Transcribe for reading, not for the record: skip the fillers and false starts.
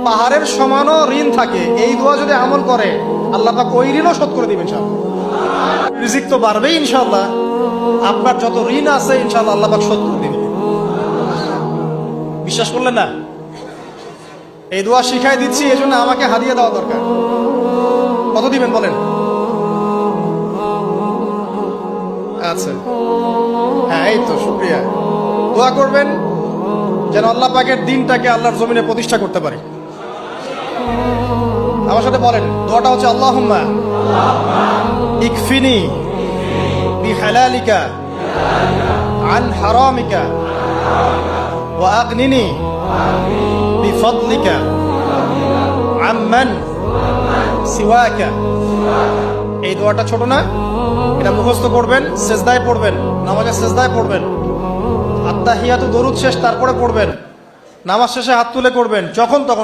পাহাড়ের সমানও ঋণ থাকে, এই দোয়া যদি আমল করে আল্লাহ পাক ওই ঋণও শোধ করে দিবেন ইনশাআল্লাহ। রিজিক তো বাড়বেই ইনশাআল্লাহ, আপনার যত ঋণ আছে ইনশাআল্লাহ আল্লাহ পাক শোধ করে দিবেন। বিশ্বাস করলেন না? এই দোয়া শিখাই দিচ্ছি, এজন্য আমাকে হাদিয়া দেওয়া দরকার। কত দিবেন বলেন? আচ্ছা, হ্যাঁ, এই তো শুকরিয়া। দোয়া করবেন যেন আল্লাহ পাকের দিনটাকে আল্লাহর জমিনে প্রতিষ্ঠা করতে পারি। আমার সাথে বলেন, দোয়াটা হচ্ছে আল্লাহুম্মা ইকফিনি বিহালালিকা আন হারামিকা ওয়া আগনিনি বিফদলিকা আম্মান সিওয়াকা। এই দোয়াটা ছোট না? এটা মুখস্থ করবেন, সেজদায় পড়বেন, নামাজে সেজদায় পড়বেন, আত্তাহিয়াতু দরুদ শেষ তারপরে পড়বেন, নামাজ শেষে হাত তুলে করবেন, যখন তখন